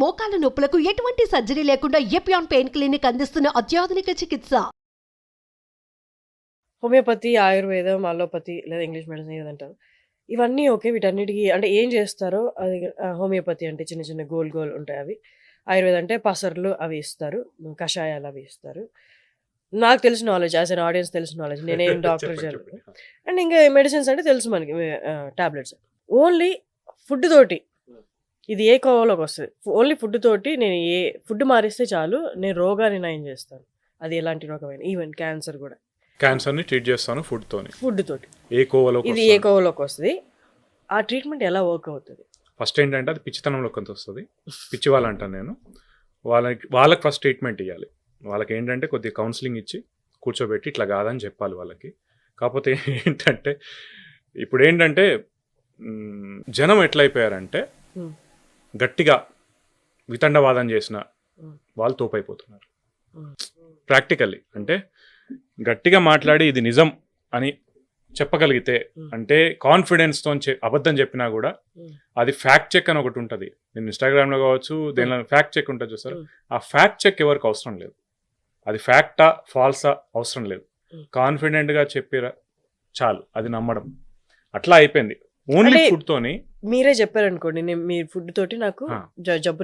మోకాల నొప్పులకు ఎటువంటి సర్జరీ లేకుండా ఎపియాన్ పెయిన్ క్లినిక్ అందిస్తున్న అత్యాధునిక చికిత్స. హోమియోపతి, ఆయుర్వేదం, అలోపతి లేదా ఇంగ్లీష్ మెడిసిన్ ఏదంటారు. ఇవన్నీ ఓకే. వీటన్నిటికి అంటే ఏం చేస్తారో అది హోమియోపతి అంటే చిన్న చిన్న గోల్ ఉంటాయి అవి. ఆయుర్వేదం అంటే పసర్లు అవి ఇస్తారు, కషాయాలు అవి ఇస్తారు. నాకు తెలిసిన నాలెడ్జ్ యాజ్ అన్ ఆడియన్స్ తెలిసిన నాలెడ్జ్, నేనేం డాక్టర్ చెప్పండి. అండ్ ఇంకా మెడిసిన్స్ అంటే తెలుసు మనకి, టాబ్లెట్స్. ఓన్లీ ఫుడ్ తోటి ఇది ఏ కోవలోకి వస్తుంది. ఓన్లీ ఫుడ్ తోటి నేను ఏ ఫుడ్ మారిస్తే చాలు నేను రోగాన్ని నయం చేస్తాను. అది ఎలాంటి రోగమైనా, ఈవెన్ క్యాన్సర్ కూడా క్యాన్సర్ ని ట్రీట్ చేస్తాను ఫుడ్ తోని. ఫుడ్ తోటి ఏ కోవలో ఇది ఏ కోవలోకి వస్తుంది. ఆ ట్రీట్మెంట్ ఎలా వర్క్ అవుతుంది? ఫస్ట్ ఏంటంటే అది పిచ్చితనంలో కొంత వస్తుంది. పిచ్చి వాళ్ళు అంటాను నేను. వాళ్ళకి ఫస్ట్ ట్రీట్మెంట్ ఇవ్వాలి. వాళ్ళకి ఏంటంటే కొద్దిగా కౌన్సిలింగ్ ఇచ్చి కూర్చోబెట్టి ఇట్లా కాదని చెప్పాలి వాళ్ళకి. కాకపోతే ఏంటంటే ఇప్పుడు ఏంటంటే జనం ఎట్లయిపోయారంటే గట్టిగా వితండవాదం చేసిన వాళ్ళు తోపైపోతున్నారు. ప్రాక్టికల్లీ అంటే గట్టిగా మాట్లాడి ఇది నిజం అని చెప్పగలిగితే, అంటే కాన్ఫిడెన్స్తో అబద్ధం చెప్పినా కూడా అది ఫ్యాక్ట్ చెక్ అని ఒకటి ఉంటుంది. నేను ఇన్స్టాగ్రామ్లో కావచ్చు, దేనిలో ఫ్యాక్ట్ చెక్ ఉంటుంది చూస్తారు. ఆ ఫ్యాక్ట్ చెక్ ఎవరికి అవసరం లేదు. అది ఫ్యాక్టా ఫాల్సా అవసరం లేదు. కాన్ఫిడెంట్గా చెప్పిరా చాలు, అది నమ్మడం. అట్లా అయిపోయింది. ఓన్లీ ఫుడ్ తోని మీరే చెప్పారనుకోండి, నేను మీ ఫుడ్ తోటి నాకు జబ్బు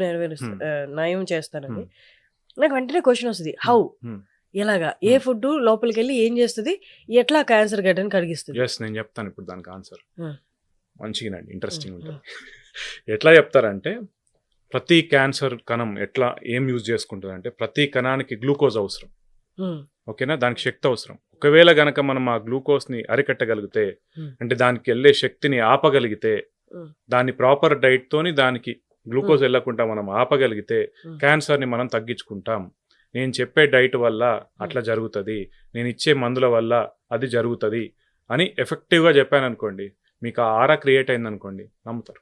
నయం చేస్తానని, నాకు వెంటనే క్వశ్చన్ వస్తుంది, హౌ, ఎలాగా, ఏ ఫుడ్ లోపలికి వెళ్ళి ఏం చేస్తుంది, ఎట్లా క్యాన్సర్ గడ్డని కడిగిస్తుంది? ఎస్, నేను చెప్తాను ఇప్పుడు దానికి ఆన్సర్. మంచిగానండి, ఇంట్రెస్టింగ్ ఉంటుంది. ఎట్లా చెప్తారంటే ప్రతి క్యాన్సర్ కణం ఎట్లా ఏం యూజ్ చేసుకుంటుంది అంటే ప్రతి కణానికి గ్లూకోజ్ అవసరం. ఓకేనా, దానికి శక్తి అవసరం. ఒకవేళ గనక మనం ఆ గ్లూకోజ్ని అరికట్టగలిగితే, అంటే దానికి వెళ్ళే శక్తిని ఆపగలిగితే, దాన్ని ప్రాపర్ డైట్ తోని దానికి గ్లూకోజ్ వెళ్ళకుండా మనం ఆపగలిగితే క్యాన్సర్ని మనం తగ్గించుకుంటాం. నేను చెప్పే డైట్ వల్ల అట్లా జరుగుతుంది, నేను ఇచ్చే మందుల వల్ల అది జరుగుతుంది అని ఎఫెక్టివ్గా చెప్పాను అనుకోండి, మీకు ఆ ఆరా క్రియేట్ అయింది అనుకోండి, నమ్ముతారు,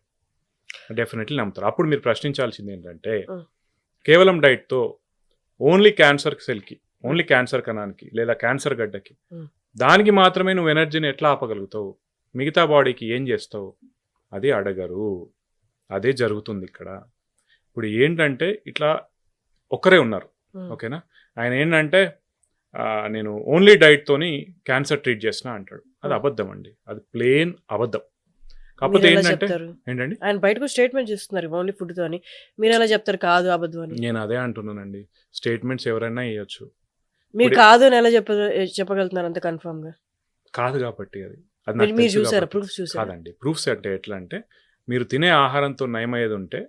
డెఫినెట్లీ నమ్ముతారు. అప్పుడు మీరు ప్రశ్నించాల్సింది ఏంటంటే కేవలం డైట్తో ఓన్లీ క్యాన్సర్ సెల్కి, ఓన్లీ క్యాన్సర్ కణానికి లేదా క్యాన్సర్ గడ్డకి, దానికి మాత్రమే నువ్వు ఎనర్జీని ఎట్లా ఆపగలుగుతావు, మిగతా బాడీకి ఏం చేస్తావు, అది అడగరు. అదే జరుగుతుంది ఇక్కడ. ఇప్పుడు ఏంటంటే ఇట్లా ఒక్కరే ఉన్నారు, ఓకేనా, ఆయన ఏంటంటే నేను ఓన్లీ డైట్తోని క్యాన్సర్ ట్రీట్ చేసిన అంటాడు. అది అబద్ధం అండి, అది ప్లేన్ అబద్ధం. కాకపోతే ఏంటంటే ఏంటండి ఆయన బయటకు స్టేట్మెంట్ చేస్తున్నారు ఓన్లీ ఫుడ్ తో అని, మీరు ఎలా చెప్తారు కాదు అబద్ధం అని? నేను అదే అంటున్నానండి, స్టేట్మెంట్స్ ఎవరైనా ఇవ్వచ్చు, మీరు కాదు అని ఎలా చెప్పగలుగుతున్నారు అంత కన్ఫర్మ్ గా? కాదు కాబట్టి అది మీరు చూసారా, ప్రూఫ్స్ చూసారా? కాదండి, ప్రూఫ్స్ అంటే ఎట్లా అంటే మీరు తినే ఆహారంతో నయమయ్యేది ఉంటే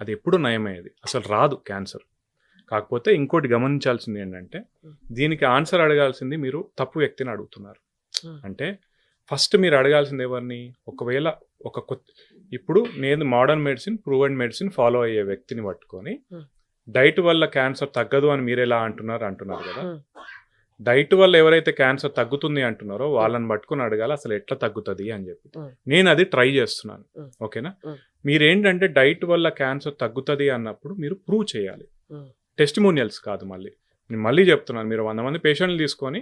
అది ఎప్పుడు నయమయ్యేది, అసలు రాదు క్యాన్సర్. కాకపోతే ఇంకోటి గమనించాల్సింది ఏంటంటే దీనికి ఆన్సర్ అడగాల్సింది మీరు తప్పు వ్యక్తిని అడుగుతున్నారు. అంటే ఫస్ట్ మీరు అడగాల్సింది ఎవరిని, ఒకవేళ ఇప్పుడు నేను modern medicine, proven medicine follow అయ్యే వ్యక్తిని పట్టుకొని డైట్ వల్ల క్యాన్సర్ తగ్గదు అని మీరు ఎలా అంటున్నారు కదా, డైట్ వల్ల ఎవరైతే క్యాన్సర్ తగ్గుతుంది అంటున్నారో వాళ్ళని పట్టుకుని అడగాలి అసలు ఎట్లా తగ్గుతుంది అని చెప్పి. నేను అది ట్రై చేస్తున్నాను, ఓకేనా. మీరేంటంటే డైట్ వల్ల క్యాన్సర్ తగ్గుతుంది అన్నప్పుడు మీరు ప్రూవ్ చేయాలి, టెస్టిమోనియల్స్ కాదు. నేను మళ్ళీ చెప్తున్నాను, మీరు 100 మంది పేషెంట్లు తీసుకొని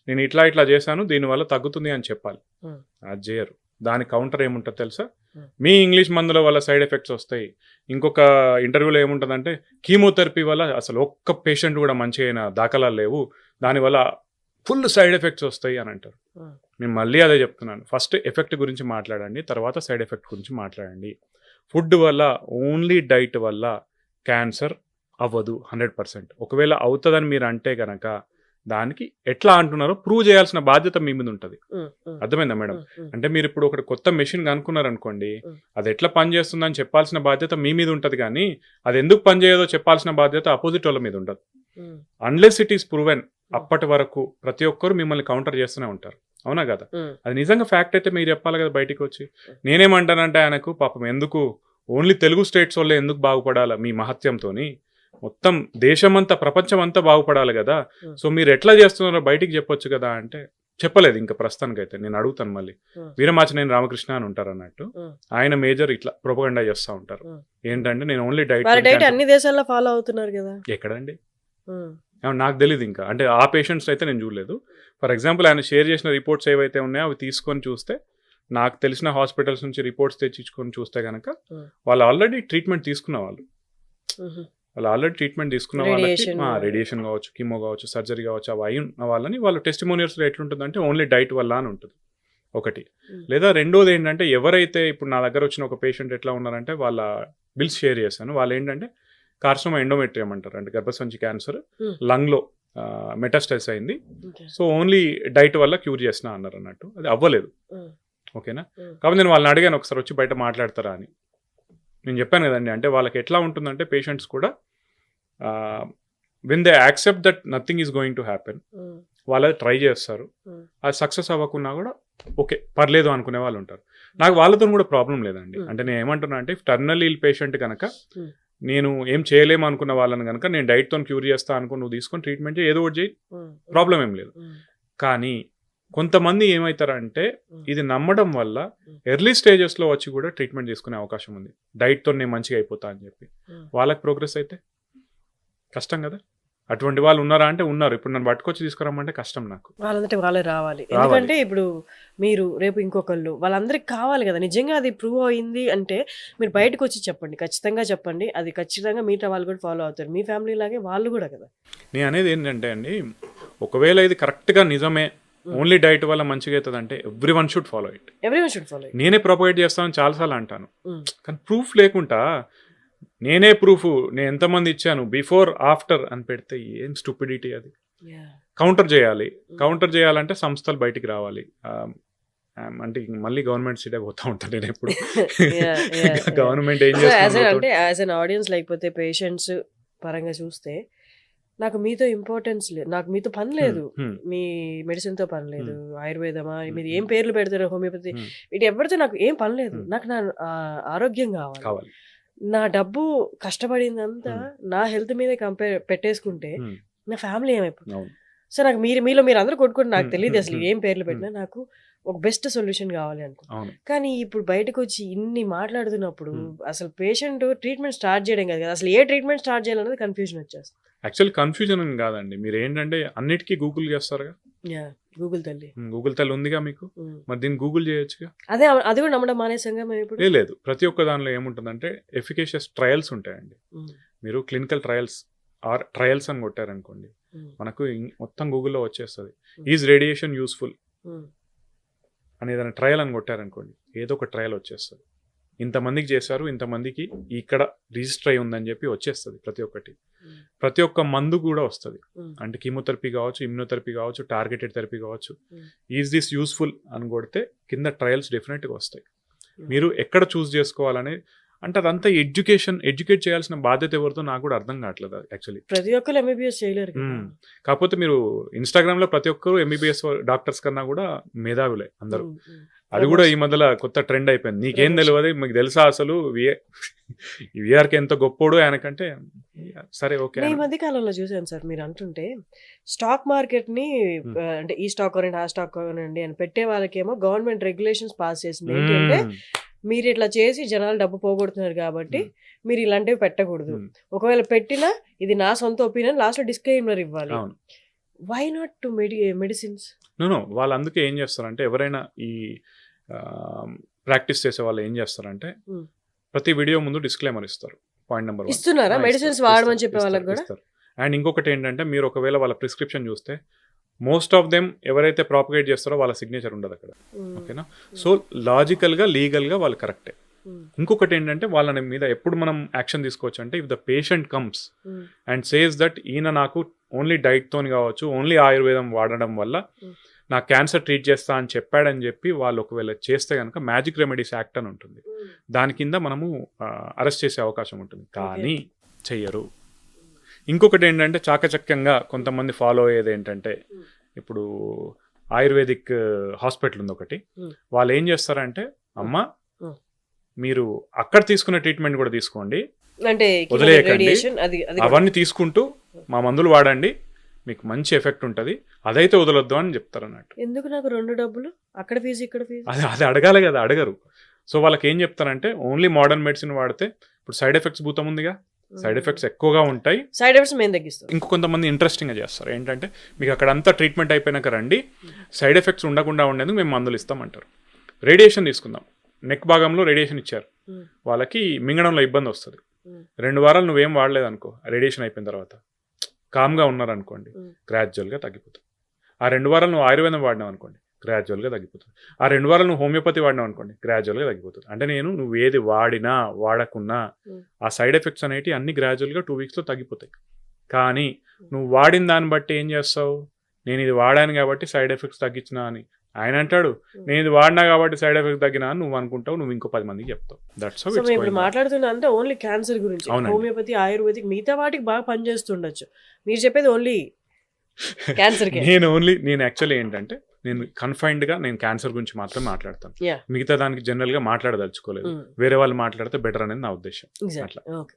నేను ఇట్లా చేశాను దీనివల్ల తగ్గుతుంది అని చెప్పాలి, అది చేయరు. దాని కౌంటర్ ఏముంటుంది తెలుసా, మీ ఇంగ్లీష్ మందుల వల్ల సైడ్ ఎఫెక్ట్స్ వస్తాయి. ఇంకొక ఇంటర్వ్యూలో ఏముంటుందంటే కీమోథెరపీ వల్ల అసలు ఒక్క పేషెంట్ కూడా మంచిగా దాఖలాలు లేవు, దానివల్ల ఫుల్ సైడ్ ఎఫెక్ట్స్ వస్తాయి అని అంటారు. నేను మళ్ళీ అదే చెప్తున్నాను, ఫస్ట్ ఎఫెక్ట్ గురించి మాట్లాడండి, తర్వాత సైడ్ ఎఫెక్ట్ గురించి మాట్లాడండి. ఫుడ్ వల్ల, ఓన్లీ డైట్ వల్ల క్యాన్సర్ అవ్వదు 100%. ఒకవేళ అవుతుందని మీరు అంటే కనుక దానికి ఎట్లా అంటున్నారో ప్రూవ్ చేయాల్సిన బాధ్యత మీ మీద ఉంటుంది. అర్థమైందా మేడం? అంటే మీరు ఇప్పుడు ఒక కొత్త మెషిన్ కనుక్కున్నారనుకోండి, అది ఎట్లా పనిచేస్తుందని చెప్పాల్సిన బాధ్యత మీ మీద ఉంటుంది, కానీ అది ఎందుకు పనిచేయదో చెప్పాల్సిన బాధ్యత అపోజిట్ వాళ్ళ మీద ఉండదు. అన్లెస్ ఇట్ ఈస్ ప్రూవెన్, అప్పటి వరకు ప్రతి ఒక్కరు మిమ్మల్ని కౌంటర్ చేస్తూనే ఉంటారు, అవునా కదా? అది నిజంగా ఫ్యాక్ట్ అయితే మీరు చెప్పాలి కదా బయటికి వచ్చి. నేనేమంటానంటే ఆయనకు పాపం ఎందుకు ఓన్లీ తెలుగు స్టేట్స్ వల్లే ఎందుకు బాగుపడాలా, మీ మహత్యంతోని మొత్తం దేశమంతా ప్రపంచం అంతా బాగుపడాలి కదా, సో మీరు ఎట్లా చేస్తున్నారో బయటికి చెప్పొచ్చు కదా అంటే చెప్పలేదు ఇంకా ప్రస్తుతానికైతే. నేను అడుగుతాను మళ్ళీ, వీరమాచినేని రామకృష్ణ అని ఉంటారు అన్నట్టు, ఆయన మేజర్ ఇట్లా ప్రొపగండా చేస్తూ ఉంటారు. ఏంటంటే నేను ఓన్లీ డైట్ అన్ని దేశాల్లో ఫాలో అవుతున్నారు కదా, ఎక్కడండి నాకు తెలియదు ఇంకా. అంటే ఆ పేషెంట్స్ అయితే నేను చూడలేదు. ఫర్ ఎగ్జాంపుల్ ఆయన షేర్ చేసిన రిపోర్ట్స్ ఏవైతే ఉన్నాయో అవి తీసుకొని చూస్తే, నాకు తెలిసిన హాస్పిటల్స్ నుంచి రిపోర్ట్స్ తెచ్చించుకొని చూస్తే కనుక వాళ్ళు ఆల్రెడీ ట్రీట్మెంట్ తీసుకున్న వాళ్ళు. వాళ్ళు ఆల్రెడీ ట్రీట్మెంట్ తీసుకున్న వాళ్ళకి Radiation. రేడియేషన్ కావచ్చు, కీమో కావచ్చు, సర్జరీ కావచ్చు, అవి అయి ఉన్న వాళ్ళని వాళ్ళు టెస్టిమోనియల్స్లో ఎట్లుంటుందంటే ఓన్లీ డైట్ వల్ల అని ఉంటుంది ఒకటి. లేదా రెండోది ఏంటంటే ఎవరైతే ఇప్పుడు నా దగ్గర వచ్చిన ఒక పేషెంట్ ఎట్లా ఉన్నారంటే వాళ్ళ బిల్స్ షేర్ చేశాను. వాళ్ళు ఏంటంటే కార్సినోమా ఎండోమెట్రియం అంటారు, అంటే గర్భసంచి క్యాన్సర్ లంగ్లో మెటాస్టైస్ అయింది. సో ఓన్లీ డైట్ వల్ల క్యూర్ చేసిన అన్నారు అన్నట్టు. అది అవ్వలేదు. ఓకేనా. కాబట్టి నేను వాళ్ళని అడిగాను ఒకసారి వచ్చి బయట మాట్లాడతారా అని. నేను చెప్పాను కదండి, అంటే వాళ్ళకి ఎట్లా ఉంటుందంటే పేషెంట్స్ కూడా when they accept that nothing is going to happen, వాళ్ళు ట్రై చేస్తారు. అది సక్సెస్ అవ్వకున్నా కూడా ఓకే పర్లేదు అనుకునే వాళ్ళు ఉంటారు. నాకు వాళ్ళతో కూడా ప్రాబ్లం లేదండి. అంటే నేను ఏమంటున్నా అంటే టర్మినల్ ఇల్ పేషెంట్ కనుక నేను ఏం చేయలేము అనుకున్న వాళ్ళని కనుక నేను డైట్తో క్యూర్ చేస్తా అనుకో, నువ్వు తీసుకొని ట్రీట్మెంట్ చేయి, ఏదో ఒకటి చేయి, ప్రాబ్లం ఏం లేదు. కానీ కొంతమంది ఏమవుతారంటే ఇది నమ్మడం వల్ల ఎర్లీ స్టేజెస్లో వచ్చి కూడా ట్రీట్మెంట్ తీసుకునే అవకాశం ఉంది, డైట్తో నేను మంచిగా అయిపోతా అని చెప్పి. వాళ్ళకి ప్రోగ్రెస్ అయితే కష్టం కదా. అటువంటి వాళ్ళు ఉన్నారా అంటే ఉన్నారు. ఇప్పుడు నన్ను పట్టుకొచ్చి తీసుకురమ్మంటే కష్టం నాకు. వాళ్ళంటే వాళ్ళే రావాలి. ఎందుకంటే ఇప్పుడు మీరు రేపు ఇంకొకళ్ళు వాళ్ళందరికి కావాలి కదా. నిజంగా అది ప్రూవ్ అయింది అంటే మీరు బయటకు వచ్చి చెప్పండి, ఖచ్చితంగా చెప్పండి. అది ఖచ్చితంగా మిగతా వాళ్ళు కూడా ఫాలో అవుతారు, మీ ఫ్యామిలీ లాగే వాళ్ళు కూడా కదా. నేను అనేది ఏంటంటే అండి, ఒకవేళ ఇది కరెక్ట్గా నిజమే ఓన్లీ డైట్ వల్ల మంచిగా అవుతుంది అంటే every one should follow it. నేనే ప్రొపగేట్ చేస్తానని చాలాసార్లు అంటాను, కానీ ప్రూఫ్ లేకుండా నేనే ప్రూఫ్ నేను ఎంతమంది ఇచ్చాను బిఫోర్ ఆఫ్టర్ అని పెడితే ఏం స్టూపిడిటీ అది. కౌంటర్ చేయాలంటే సంస్థలు బయటికి రావాలి. అంటే మళ్ళీ గవర్నమెంట్ సీటే పోతా ఉంటాను నేను ఎప్పుడు. గవర్నమెంట్ ఏం చేస్తుంది అంటే యాజ్ అన్ ఆడియన్స్, లేకపోతే పేషెంట్స్ పరంగా చూస్తే నాకు మీతో ఇంపార్టెన్స్ లేదు, నాకు మీతో పని లేదు, మీ మెడిసిన్ తో పని లేదు, ఆయుర్వేదమా మీరు ఏం పేర్లు పెడతారు, హోమియోపతి, వీటి ఎవరితో నాకు ఏం పని లేదు. నాకు నా ఆరోగ్యం కావాలి. నా డబ్బు కష్టపడిందంతా నా హెల్త్ మీదే పెట్టేసుకుంటే నా ఫ్యామిలీ ఏమైపోతుంది. సో నాకు మీలో మీరు అందరూ కొట్టుకుంటే నాకు తెలియదు అసలు ఏం పేర్లు పెట్టినా, నాకు ఒక బెస్ట్ సొల్యూషన్ కావాలి అనుకుంటున్నాను. కానీ ఇప్పుడు బయటకు వచ్చి ఇన్ని మాట్లాడుతున్నప్పుడు అసలు పేషెంట్ ట్రీట్మెంట్ స్టార్ట్ చేయడం కదా, అసలు ఏ ట్రీట్మెంట్ స్టార్ట్ చేయాలన్నది కన్ఫ్యూజన్ వచ్చేస్తుంది. యాక్చువల్లీ కన్ఫ్యూజన్ అని కాదండి, మీరు ఏంటంటే అన్నిటికీ గూగుల్ చేస్తారుగా. గూగుల్ తల్లి ఉందిగా మీకు, మరి దీన్ని గూగుల్ చేయొచ్చుగా. అది కూడా నమ్మడం మానేసంగా మేము ఇప్పుడు. లేదు, ప్రతి ఒక్క దానిలో ఏముంటుందంటే ఎఫికేషియస్ ట్రయల్స్ ఉంటాయండి. మీరు క్లినికల్ ట్రయల్స్ అని కొట్టారనుకోండి, మనకు మొత్తం గూగుల్లో వచ్చేస్తుంది. ఈజ్ రేడియేషన్ యూస్ఫుల్ అని ఏదైనా ట్రయల్ అని కొట్టారనుకోండి, ఏదో ఒక ట్రయల్ వచ్చేస్తుంది. ఇంతమందికి చేశారు, ఇంతమందికి ఇక్కడ రిజిస్టర్ అయి ఉందని చెప్పి వచ్చేస్తుంది ప్రతి ఒక్క మందు కూడా వస్తుంది. అంటే కీమోథెరపీ కావచ్చు, ఇమ్యూనోథెరపీ కావచ్చు, టార్గెటెడ్ థెరపీ కావచ్చు. ఈజ్ దిస్ యూస్ఫుల్ అని కొడితే కింద ట్రయల్స్ డెఫినెట్గా వస్తాయి. మీరు ఎక్కడ చూస్ చేసుకోవాలని అంటే అదంతా ఎడ్యుకేట్ చేయాల్సిన బాధ్యత ఎవరితో నాకు కూడా అర్థం కావట్లేదు యాక్చువల్లీ. ప్రతి ఒక్కరు ఎంబీబీఎస్ చేయలేరు. కాకపోతే మీరు ఇన్స్టాగ్రామ్లో ప్రతి ఒక్కరు ఎంబీబీఎస్ డాక్టర్స్ కన్నా కూడా మేధావులే అందరూ. అది కూడా ఈ మధ్యలో కొత్త ట్రెండ్ అయిపోయింది. నీకేం తెలియదు, మీకు తెలుసా అసలు విఆర్కి ఎంత గొప్పోడు ఆయనకంటే. సరే ఓకే. ఈ మధ్య కాలంలో చూసాను సార్, మీరు అంటుంటే స్టాక్ మార్కెట్ ని అంటే ఈ స్టాక్ కొనండి ఆ స్టాక్ కొనండి అని పెట్టే వాళ్ళకేమో గవర్నమెంట్ రెగ్యులేషన్స్ పాస్ చేసింది. ఏంటంటే మీరు ఇట్లా చేసి జనాలు డబ్బు పోగొడుతున్నారు కాబట్టి మీరు ఇలాంటివి పెట్టకూడదు, ఒకవేళ పెట్టినా ఇది నా సొంత ఒపీనియన్, లాస్ట్ లో డిస్క్లైమర్ ఇవ్వాలి. Why not to medicines? No, వాళ్ళు అందుకే ఏం చేస్తారంటే ఎవరైనా ఈ ప్రాక్టీస్ చేసే వాళ్ళు ఏం చేస్తారంటే ప్రతి వీడియో ముందు డిస్క్లైమర్ ఇస్తారు. పాయింట్ నెంబర్ 1 ఇస్తున్నారా మెడిసిన్స్ వాడమని చెప్పే వాళ్ళకి కూడా. అండ్ ఇంకొకటి ఏంటంటే మీరు ఒకవేళ వాళ్ళ ప్రిస్క్రిప్షన్ చూస్తే మోస్ట్ ఆఫ్ దెమ్ ఎవరైతే ప్రాపగేట్ చేస్తారో వాళ్ళ సిగ్నేచర్ ఉండదు అక్కడ. ఓకేనా. సో లాజికల్గా లీగల్గా వాళ్ళు కరెక్టే. ఇంకొకటి ఏంటంటే వాళ్ళ మీద ఎప్పుడు మనం యాక్షన్ తీసుకోవచ్చు అంటే if the patient comes and says that ఈయన నాకు ఓన్లీ డైట్తోని కావచ్చు, ఓన్లీ ఆయుర్వేదం వాడడం వల్ల నా క్యాన్సర్ ట్రీట్ చేస్తా అని చెప్పాడని చెప్పి వాళ్ళు ఒకవేళ చేస్తే కనుక మ్యాజిక్ రెమెడీస్ యాక్ట్ అని ఉంటుంది, దాని కింద మనము అరెస్ట్ చేసే అవకాశం ఉంటుంది. కానీ చెయ్యరు. ఇంకొకటి ఏంటంటే చాకచక్యంగా కొంతమంది ఫాలో అయ్యేది ఏంటంటే ఇప్పుడు ఆయుర్వేదిక్ హాస్పిటల్ ఉంది ఒకటి, వాళ్ళు ఏం చేస్తారంటే అమ్మ మీరు అక్కడ తీసుకునే ట్రీట్మెంట్ కూడా తీసుకోండి, అంటే వదిలేయకండి, అవన్నీ తీసుకుంటూ మా మందులు వాడండి, మీకు మంచి ఎఫెక్ట్ ఉంటుంది, అదైతే వదలొద్దు అని చెప్తారు అన్నట్టు. ఎందుకు నాకు 2 డబ్బులు, అక్కడ ఫీజు ఇక్కడ ఫీజు, అది అడగాలి కదా, అడగరు. సో వాళ్ళకి ఏం చెప్తారంటే ఓన్లీ మోడర్న్ మెడిసిన్ వాడితే ఇప్పుడు సైడ్ ఎఫెక్ట్స్ భూతం ఉందిగా, సైడ్ ఎఫెక్ట్స్ ఎక్కువగా ఉంటాయి, సైడ్ ఎఫెక్ట్స్ మేము తగ్గిస్తాం. ఇంకో కొంతమంది ఇంట్రెస్టింగ్గా చేస్తారు ఏంటంటే మీకు అక్కడ అంతా ట్రీట్మెంట్ అయిపోయినాక రండి, సైడ్ ఎఫెక్ట్స్ ఉండకుండా ఉండేందుకు మేము మందులు ఇస్తామంటారు. రేడియేషన్ తీసుకుందాం, నెక్ భాగంలో రేడియేషన్ ఇచ్చారు, వాళ్ళకి మింగడంలో ఇబ్బంది వస్తుంది, 2 వారాలు నువ్వేం వాడలేదు అనుకో, రేడియేషన్ అయిపోయిన తర్వాత కామ్గా ఉన్నారనుకోండి, గ్రాడ్యువల్గా తగ్గిపోతుంది. ఆ 2 వారాలు నువ్వు ఆయుర్వేదం వాడినావు అనుకోండి, గ్రాడ్యువల్గా తగ్గిపోతుంది. ఆ 2 వారాలు నువ్వు హోమియోపతి వాడినావు అనుకోండి, గ్రాడ్యువల్గా తగ్గిపోతుంది. అంటే నువ్వు ఏది వాడినా వాడకున్నా ఆ సైడ్ ఎఫెక్ట్స్ అనేవి అన్ని గ్రాడ్యువల్గా 2 వీక్స్లో తగ్గిపోతాయి. కానీ నువ్వు వాడిన దాన్ని బట్టి ఏం చేస్తావు, నేను ఇది వాడాను కాబట్టి సైడ్ ఎఫెక్ట్స్ తగ్గించినా అని ఆయన అంటాడు, నేను ఇది వాడినా కాబట్టి సైడ్ ఎఫెక్ట్స్ తగ్గినా అని నువ్వు అనుకుంటావు, నువ్వు ఇంకో 10 మందికి చెప్తావు. దట్స్ హౌ సో ఇట్స్ మేము ఇప్పుడు గోయింగ్. మాట్లాడుతున్నా అంటే ఓన్లీ క్యాన్సర్ గురించి. అవునండి. హోమియోపతి, ఆయుర్వేదిక్ మిగతా వాటికి బాగా పనిచేస్తుండొచ్చు. మీరు చెప్పేది ఓన్లీ క్యాన్సర్కే. నేను యాక్చువల్లీ ఏంటంటే నేను కన్ఫైన్డ్గా నేను క్యాన్సర్ గురించి మాత్రమే మాట్లాడతాను. Yeah. మిగతా దానికి జనరల్గా మాట్లాడదలుచుకోలేదు. వేరే వాళ్ళు మాట్లాడితే బెటర్ అనేది నా ఉద్దేశం. ఎగ్జాక్ట్లీ. ఓకే.